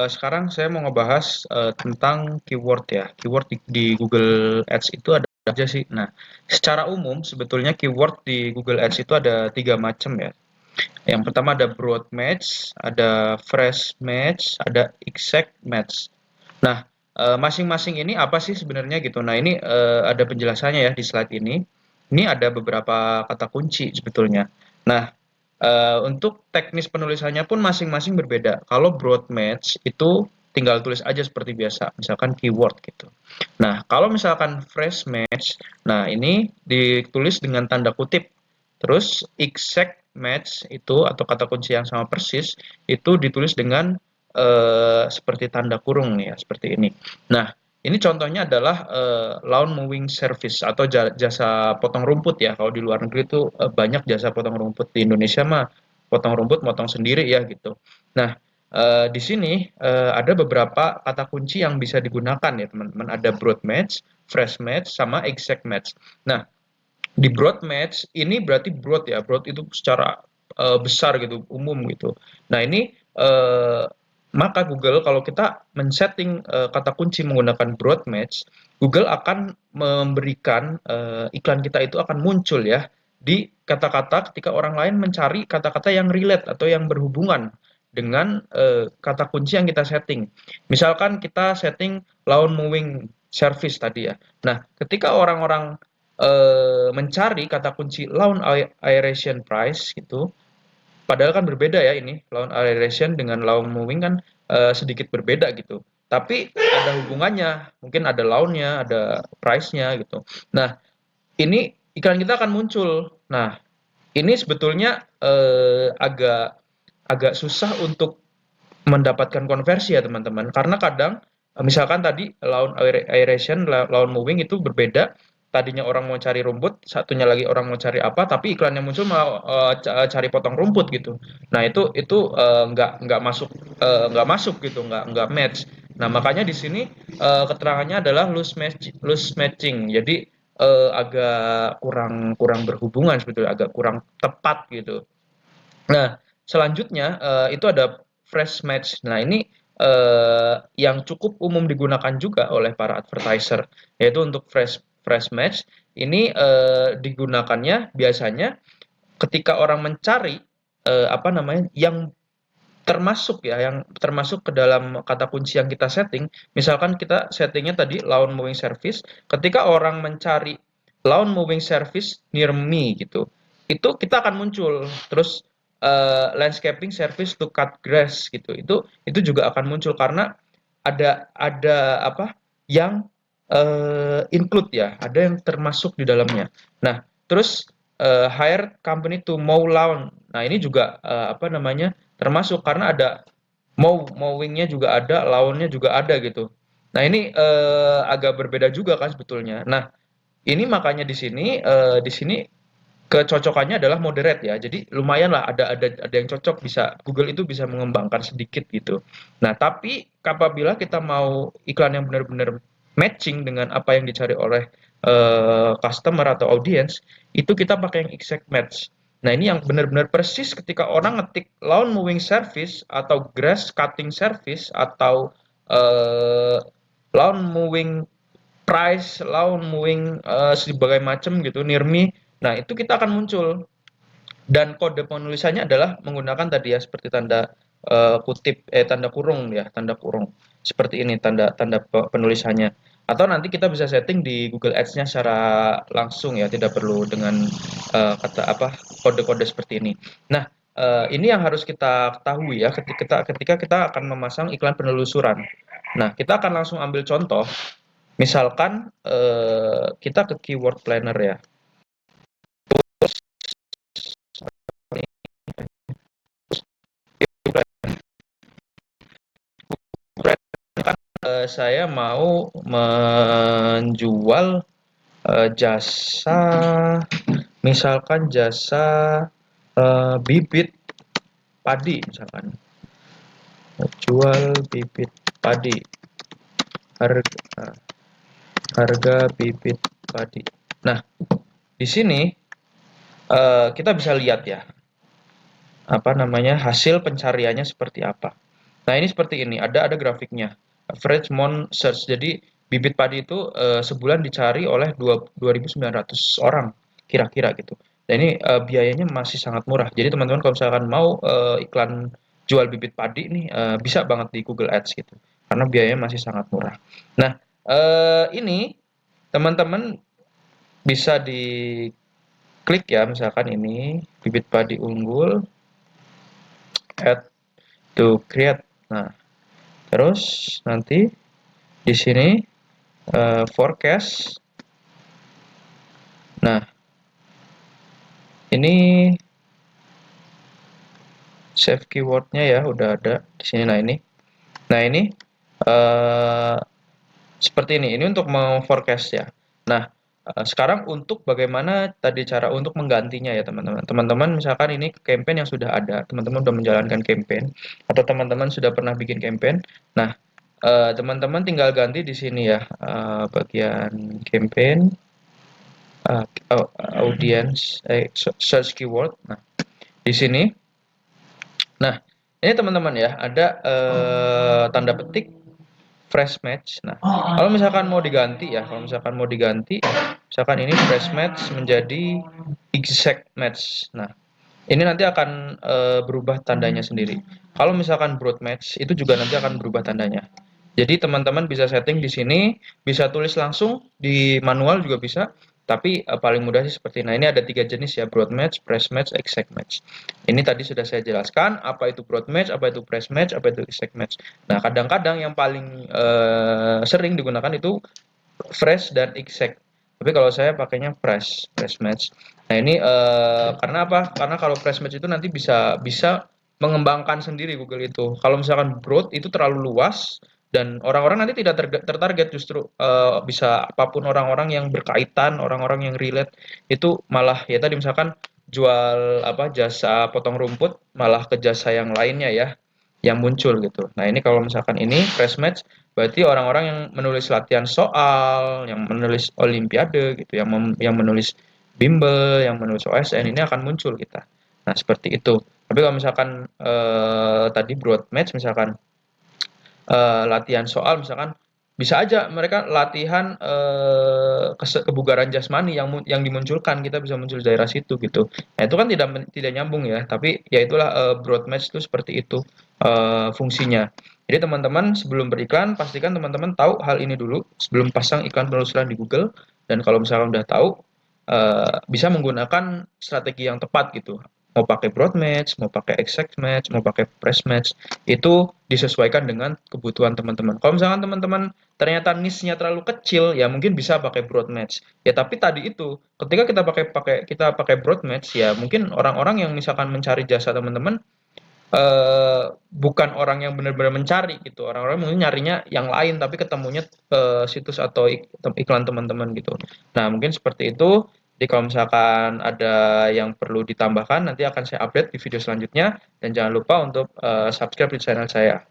sekarang saya mau ngebahas tentang keyword ya. Keyword di Google Ads itu ada aja sih. Nah, secara umum sebetulnya keyword di Google Ads itu ada tiga macam ya. Yang pertama ada broad match, ada fresh match, ada exact match. Nah, masing-masing ini apa sih sebenarnya gitu. Nah, ini ada penjelasannya ya di slide ini. Ini ada beberapa kata kunci sebetulnya. Nah, untuk teknis penulisannya pun masing-masing berbeda. Kalau broad match itu tinggal tulis aja seperti biasa, misalkan keyword gitu. Nah, kalau misalkan fresh match, nah ini ditulis dengan tanda kutip. Terus exact match itu atau kata kunci yang sama persis itu ditulis dengan seperti tanda kurung nih ya, seperti ini. Nah, ini contohnya adalah lawn mowing service atau jasa potong rumput ya. Kalau di luar negeri itu banyak jasa potong rumput. Di Indonesia mah potong rumput motong sendiri ya gitu. Nah, di sini ada beberapa kata kunci yang bisa digunakan ya teman-teman. Ada broad match, fresh match, sama exact match. Nah, di broad match ini berarti broad ya. Broad itu secara besar gitu, umum gitu. Nah, ini maka Google kalau kita men-setting kata kunci menggunakan broad match, Google akan memberikan iklan kita itu akan muncul ya di kata-kata ketika orang lain mencari kata-kata yang relate atau yang berhubungan dengan kata kunci yang kita setting. Misalkan kita setting lawn mowing service tadi ya. Nah, ketika orang-orang mencari kata kunci lawn aeration price gitu, padahal kan berbeda ya ini, lawn aeration dengan lawn mowing kan sedikit berbeda gitu. Tapi ada hubungannya, mungkin ada lawnnya, ada price-nya gitu. Nah, ini iklan kita akan muncul. Nah, ini sebetulnya agak agak susah untuk mendapatkan konversi ya teman-teman. Karena kadang misalkan tadi lawn aeration, lawn mowing itu berbeda. Tadinya orang mau cari rumput, satunya lagi orang mau cari apa, tapi iklan yang muncul mau cari potong rumput gitu. Nah itu nggak masuk gitu, nggak match. Nah makanya di sini keterangannya adalah loose matching. Jadi agak kurang kurang berhubungan sebetulnya, agak kurang tepat gitu. Nah, selanjutnya itu ada fresh match. Nah, ini yang cukup umum digunakan juga oleh para advertiser, yaitu untuk fresh fresh match ini digunakannya biasanya ketika orang mencari apa namanya yang termasuk ya, yang termasuk ke dalam kata kunci yang kita setting. Misalkan kita settingnya tadi lawn mowing service, ketika orang mencari lawn mowing service near me gitu, itu kita akan muncul. Terus landscaping service to cut grass gitu, itu juga akan muncul karena ada apa yang include ya, ada yang termasuk di dalamnya. Nah, terus hire company to mow lawn. Nah, ini juga apa namanya termasuk karena ada mowingnya juga ada, lawnnya juga ada gitu. Nah, ini agak berbeda juga kan sebetulnya. Nah, ini makanya di sini kecocokannya adalah moderate ya. Jadi lumayan lah ada yang cocok, bisa Google itu bisa mengembangkan sedikit gitu. Nah, tapi apabila kita mau iklan yang benar-benar matching dengan apa yang dicari oleh customer atau audience, itu kita pakai yang exact match. Nah, ini yang benar-benar persis ketika orang ngetik lawn mowing service atau grass cutting service atau eh, lawn mowing price, lawn mowing sebagai macam gitu, near me. Nah, itu kita akan muncul dan kode penulisannya adalah menggunakan tadi ya seperti tanda kutip tanda kurung ya, tanda kurung. Seperti ini tanda tanda penulisannya. Atau nanti kita bisa setting di Google Ads-nya secara langsung ya, tidak perlu dengan kata apa kode-kode seperti ini. Nah, ini yang harus kita ketahui ya ketika kita akan memasang iklan penelusuran. Nah, kita akan langsung ambil contoh. Misalkan kita ke keyword planner ya. Saya mau menjual jasa, misalkan jasa bibit padi misalkan. Jual bibit padi. Harga harga bibit padi. Nah, di sini kita bisa lihat ya, apa namanya hasil pencariannya seperti apa. Nah, ini seperti ini, ada grafiknya. Average month search. Jadi bibit padi itu sebulan dicari oleh 2.900 orang kira-kira gitu. Dan ini biayanya masih sangat murah. Jadi teman-teman kalau misalkan mau iklan jual bibit padi nih bisa banget di Google Ads gitu. Karena biayanya masih sangat murah. Nah, ini teman-teman bisa diklik ya, misalkan ini bibit padi unggul, add to create. Nah, terus nanti di sini forecast. Nah, ini save keywordnya ya, udah ada di sini. Nah ini eh, seperti ini. Ini untuk mau forecast ya. Nah, sekarang untuk bagaimana tadi cara untuk menggantinya ya teman-teman. Teman-teman misalkan ini campaign yang sudah ada, teman-teman sudah menjalankan campaign atau teman-teman sudah pernah bikin campaign. Nah, teman-teman tinggal ganti di sini ya, bagian campaign, uh, audience, search keyword. Nah, di sini. Nah, ini teman-teman ya, ada tanda petik fresh match. Nah, kalau misalkan mau diganti ya, misalkan ini fresh match menjadi exact match. Nah, ini nanti akan berubah tandanya sendiri. Kalau misalkan broad match itu juga nanti akan berubah tandanya. Jadi teman-teman bisa setting di sini, bisa tulis langsung di manual juga bisa. Tapi paling mudah sih seperti ini. Nah, ini ada 3 jenis ya, broad match, press match, exact match. Ini tadi sudah saya jelaskan apa itu broad match, apa itu press match, apa itu exact match. Nah, kadang-kadang yang paling sering digunakan itu fresh dan exact. Tapi kalau saya pakainya fresh match. Nah, ini karena apa? Karena kalau fresh match itu nanti bisa bisa mengembangkan sendiri Google itu. Kalau misalkan broad itu terlalu luas dan orang-orang nanti tidak tertarget, justru bisa apapun orang-orang yang berkaitan, orang-orang yang relate itu malah ya tadi misalkan jual apa jasa potong rumput malah ke jasa yang lainnya ya yang muncul gitu. Nah, ini kalau misalkan ini fresh match berarti orang-orang yang menulis latihan soal, yang menulis olimpiade gitu, yang menulis bimbel, yang menulis OSN ini akan muncul kita. Nah, seperti itu. Tapi kalau misalkan tadi broad match misalkan latihan soal misalkan bisa aja mereka latihan kebugaran jasmani yang dimunculkan kita bisa muncul di daerah situ gitu. Nah, itu kan tidak nyambung ya, tapi ya itulah broad match itu seperti itu fungsinya. Jadi teman-teman sebelum beriklan pastikan teman-teman tahu hal ini dulu sebelum pasang iklan penelusuran di Google dan kalau misalkan udah tahu bisa menggunakan strategi yang tepat gitu. Mau pakai broad match, mau pakai exact match, mau pakai press match, itu disesuaikan dengan kebutuhan teman-teman. Kalau misalkan teman-teman ternyata niche-nya terlalu kecil, ya mungkin bisa pakai broad match. Ya tapi tadi itu, ketika kita pakai broad match, ya mungkin orang-orang yang misalkan mencari jasa teman-teman bukan orang yang benar-benar mencari gitu. Orang-orang mungkin nyarinya yang lain, tapi ketemunya situs atau iklan teman-teman gitu. Nah, mungkin seperti itu. Jadi kalau misalkan ada yang perlu ditambahkan, nanti akan saya update di video selanjutnya. Dan jangan lupa untuk subscribe di channel saya.